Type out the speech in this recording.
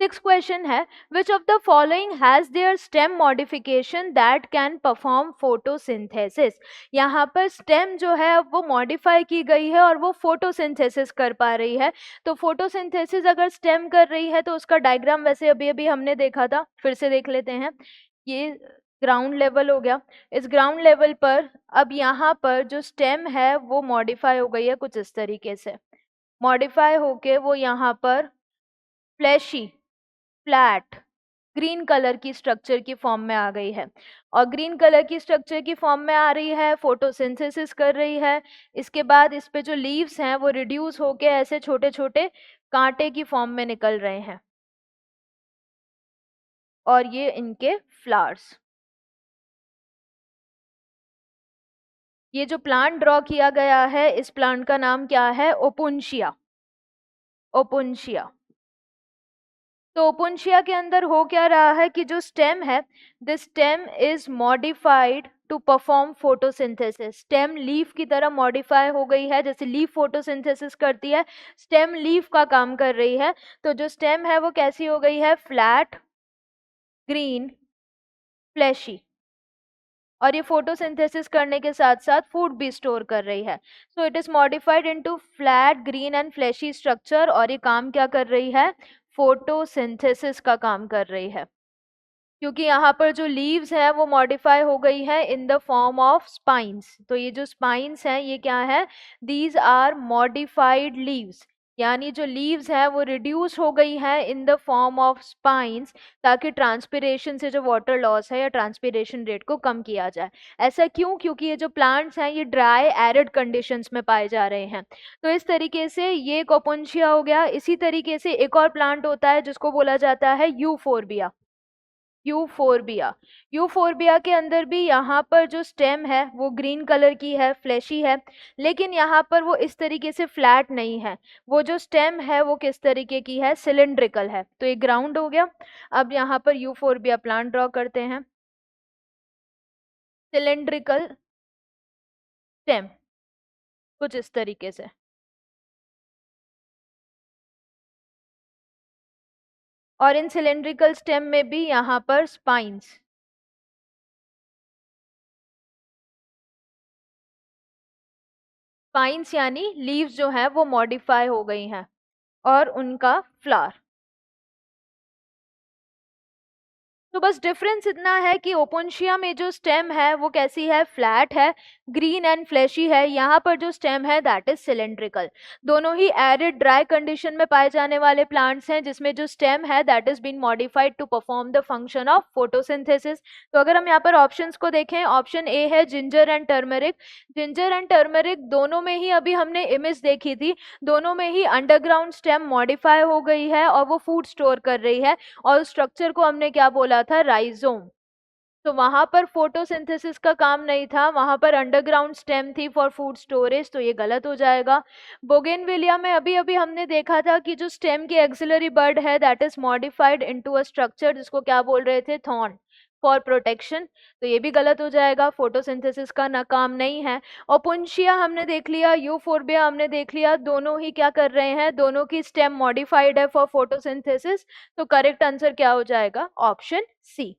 Six question है, which of the following has their stem modification that can perform photosynthesis. यहाँ पर stem जो है वो मॉडिफाई की गई है और वो फोटोसिंथेसिस कर पा रही है। तो फोटोसिंथेसिस अगर स्टेम कर रही है तो उसका डायग्राम वैसे अभी अभी हमने देखा था, फिर से देख लेते हैं। ये ग्राउंड लेवल हो गया। इस ग्राउंड लेवल पर अब यहाँ पर जो स्टेम है वो मॉडिफाई हो गई है कुछ इस तरीके से। मॉडिफाई होके वो यहाँ पर फ्लैशी, फ्लैट, ग्रीन कलर की स्ट्रक्चर की फॉर्म में आ गई है। और ग्रीन कलर की स्ट्रक्चर की फॉर्म में आ रही है, फोटोसिंथेसिस कर रही है। इसके बाद इस पे जो लीव्स हैं वो रिड्यूस होके ऐसे छोटे छोटे कांटे की फॉर्म में निकल रहे हैं, और ये इनके फ्लावर्स। ये जो प्लांट ड्रॉ किया गया है, इस प्लांट का नाम क्या है? ओपुन्शिया। ओपुन्शिया। तो ओपुन्शिया के अंदर हो क्या रहा है कि जो स्टेम है, this stem is modified to perform photosynthesis. Stem leaf की तरह मॉडिफाई हो गई है, जैसे लीफ फोटोसिंथेसिस करती है, स्टेम लीफ का काम कर रही है। तो जो स्टेम है वो कैसी हो गई है? Flat, green, fleshy. और ये फोटोसिंथेसिस करने के साथ साथ फूड भी स्टोर कर रही है। So it is modified into flat, green and fleshy structure. और ये काम क्या कर रही है? फोटोसिंथेसिस का काम कर रही है, क्योंकि यहाँ पर जो लीव्स है वो मॉडिफाई हो गई है in the form of spines. तो ये जो स्पाइंस हैं ये क्या है? दीज आर मॉडिफाइड लीव्स, यानी जो लीव्स है वो रिड्यूस हो गई है in the form of spines, ताकि ट्रांसपिरेशन से जो वाटर लॉस है या ट्रांसपिरेशन रेट को कम किया जाए। ऐसा क्यों? क्योंकि ये जो प्लांट्स हैं ये ड्राई एरिड कंडीशंस में पाए जा रहे हैं। तो इस तरीके से ये कोपुन्शिया हो गया। इसी तरीके से एक और प्लांट होता है जिसको बोला जाता है यूफोरबिया। यूफोरबिया। यूफोरबिया के अंदर भी यहाँ पर जो स्टेम है वो ग्रीन कलर की है, फ्लैशी है, लेकिन यहाँ पर वो इस तरीके से फ्लैट नहीं है। वो जो स्टेम है वो किस तरीके की है? सिलेंड्रिकल है। तो ये ग्राउंड हो गया। अब यहाँ पर यूफोरबिया प्लांट ड्रॉ करते हैं। सिलेंड्रिकल स्टेम कुछ इस तरीके से। और इन सिलेंड्रिकल स्टेम में भी यहाँ पर स्पाइंस, स्पाइंस यानी लीव्स जो है वो मॉडिफाई हो गई हैं, और उनका फ्लावर। तो बस डिफरेंस इतना है कि ओपुन्शिया में जो स्टेम है वो कैसी है? फ्लैट है, ग्रीन एंड फ्लैशी है। यहाँ पर जो स्टेम है दैट इज सिलेंड्रिकल। दोनों ही एरिड ड्राई कंडीशन में पाए जाने वाले प्लांट्स हैं, जिसमें जो स्टेम है that is been modified to perform the function of photosynthesis. तो अगर हम यहाँ पर ऑप्शंस को देखें, ऑप्शन ए है ginger and turmeric. Ginger and turmeric दोनों में ही अभी हमने इमेज देखी थी, दोनों में ही अंडरग्राउंड स्टेम मॉडिफाई हो गई है और वो फूड स्टोर कर रही है। और स्ट्रक्चर को हमने क्या बोला था? राइजोम। तो वहां पर फोटोसिंथेसिस का काम नहीं था, वहां पर अंडरग्राउंड स्टेम थी फॉर फूड स्टोरेज। तो ये गलत हो जाएगा। बोगेनविलिया में अभी अभी हमने देखा था कि जो स्टेम की एक्सिलरी बर्ड है that is modified into a structure जिसको क्या बोल रहे थे? Thorn, for protection. तो ये भी गलत हो जाएगा, फोटोसिंथेसिस का ना काम नहीं है। ओपुन्शिया हमने देख लिया, यूफोरबिया हमने देख लिया, दोनों ही क्या कर रहे हैं? दोनों की स्टेम मॉडिफाइड है फॉर फोटोसिंथेसिस। तो करेक्ट आंसर क्या हो जाएगा? ऑप्शन सी।